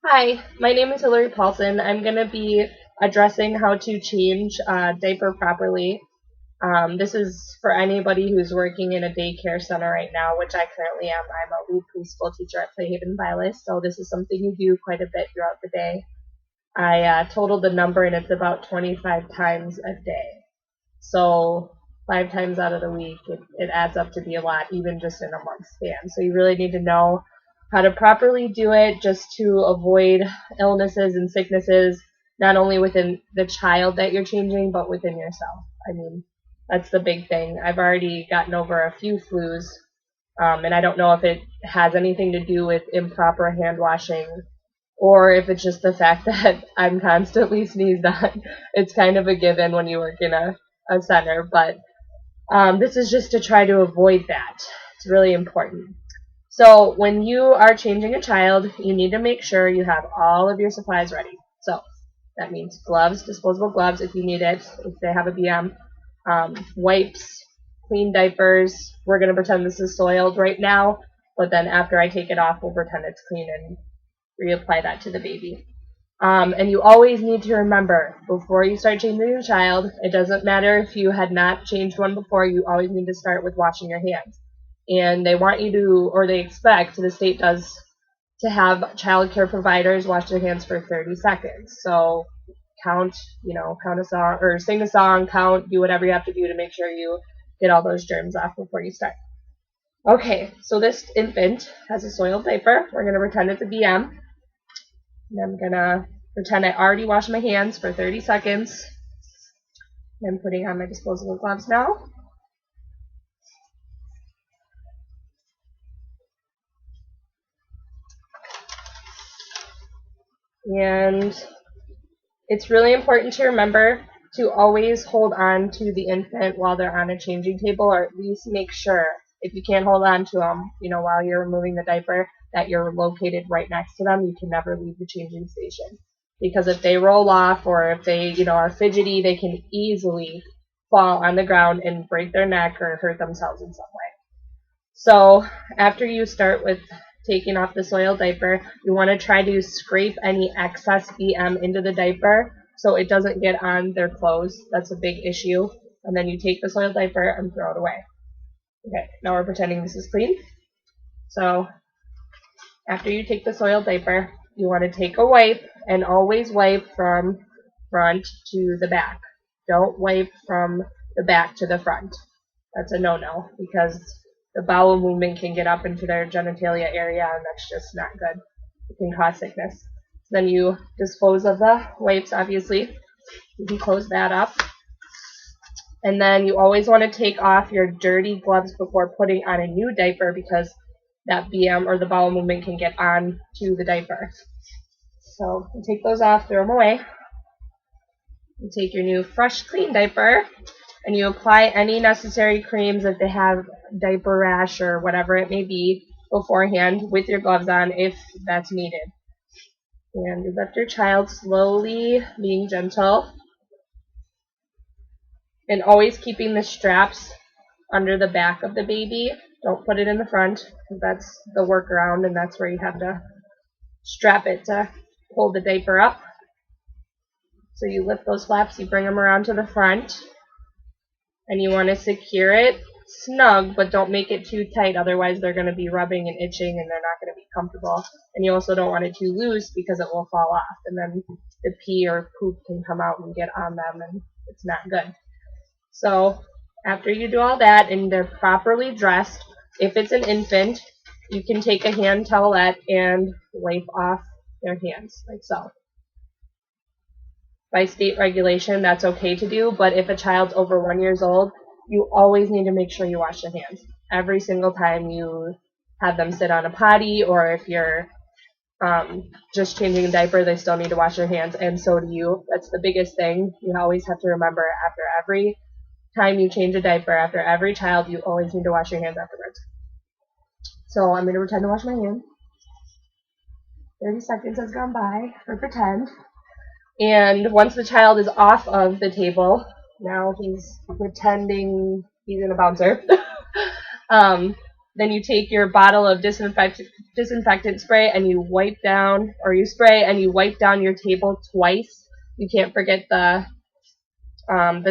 Hi, my name is Hillary Paulson. I'm going to be addressing how to change a diaper properly. This is for anybody who's working in a daycare center right now, which I currently am. I'm a lead preschool teacher at Playhaven Violet, so this is something you do quite a bit throughout the day. I totaled the number, and it's about 25 times a day. So 5 times out of the week, it adds up to be a lot, even just in a month span. So you really need to know how to properly do it just to avoid illnesses and sicknesses, not only within the child that you're changing, but within yourself. I mean, that's the big thing. I've already gotten over a few flus, and I don't know if it has anything to do with improper hand washing or if it's just the fact that I'm constantly sneezed on. It's kind of a given when you work in a center, but this is just to try to avoid that. It's really important. So when you are changing a child, you need to make sure you have all of your supplies ready. So that means gloves, disposable gloves if you need it, if they have a BM, wipes, clean diapers. We're going to pretend this is soiled right now, but then after I take it off, we'll pretend it's clean and reapply that to the baby. And you always need to remember, before you start changing your child, it doesn't matter if you had not changed one before, you always need to start with washing your hands. And they want you to, or they expect, the state does, to have child care providers wash their hands for 30 seconds. So count a song, or sing a song, count, do whatever you have to do to make sure you get all those germs off before you start. Okay, so this infant has a soiled diaper. We're going to pretend it's a BM. And I'm going to pretend I already washed my hands for 30 seconds. I'm putting on my disposable gloves now. And it's really important to remember to always hold on to the infant while they're on a changing table, or at least make sure, if you can't hold on to them, while you're removing the diaper, that you're located right next to them. You can never leave the changing station. Because if they roll off or if they, are fidgety, they can easily fall on the ground and break their neck or hurt themselves in some way. So after you start with taking off the soiled diaper, you want to try to scrape any excess BM into the diaper so it doesn't get on their clothes. That's a big issue. And then you take the soiled diaper and throw it away. Okay, now we're pretending this is clean. So after you take the soiled diaper, you want to take a wipe and always wipe from front to the back. Don't wipe from the back to the front. That's a no-no because the bowel movement can get up into their genitalia area, and that's just not good. It can cause sickness. Then you dispose of the wipes, obviously. You can close that up. And then you always want to take off your dirty gloves before putting on a new diaper because that BM or the bowel movement can get on to the diaper. So you take those off, throw them away. You take your new fresh, clean diaper, and you apply any necessary creams if they have diaper rash or whatever it may be beforehand with your gloves on if that's needed. And you lift your child slowly, being gentle, and always keeping the straps under the back of the baby. Don't put it in the front because that's the workaround, and that's where you have to strap it to hold the diaper up. So you lift those flaps, you bring them around to the front, and you want to secure it snug, but don't make it too tight, otherwise they're going to be rubbing and itching and they're not going to be comfortable. And you also don't want it too loose because it will fall off, and then the pee or poop can come out and get on them, and it's not good. So after you do all that and they're properly dressed, if it's an infant, you can take a hand towelette and wipe off their hands, like so. By state regulation, that's okay to do, but if a child's over 1 year old, you always need to make sure you wash their hands. Every single time you have them sit on a potty, or if you're just changing a diaper, they still need to wash their hands, and so do you. That's the biggest thing. You always have to remember, after every time you change a diaper, after every child, you always need to wash your hands afterwards. So I'm going to pretend to wash my hands. 30 seconds has gone by for pretend. And once the child is off of the table, now he's pretending he's in a bouncer. Then you take your bottle of disinfectant spray and you wipe down, or you spray and you wipe down your table twice. You can't forget the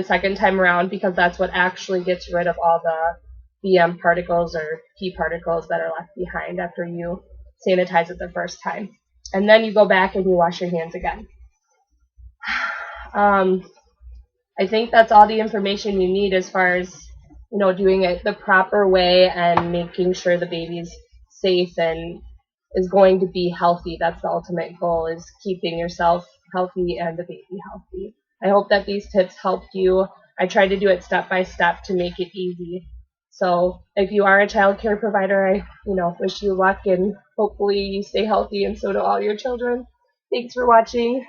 second time around, because that's what actually gets rid of all the BM particles or P particles that are left behind after you sanitize it the first time. And then you go back and you wash your hands again. Um, I think that's all the information you need as far as, doing it the proper way and making sure the baby's safe and is going to be healthy. That's the ultimate goal, is keeping yourself healthy and the baby healthy. I hope that these tips helped you. I tried to do it step by step to make it easy. So if you are a child care provider, I wish you luck, and hopefully you stay healthy and so do all your children. Thanks for watching.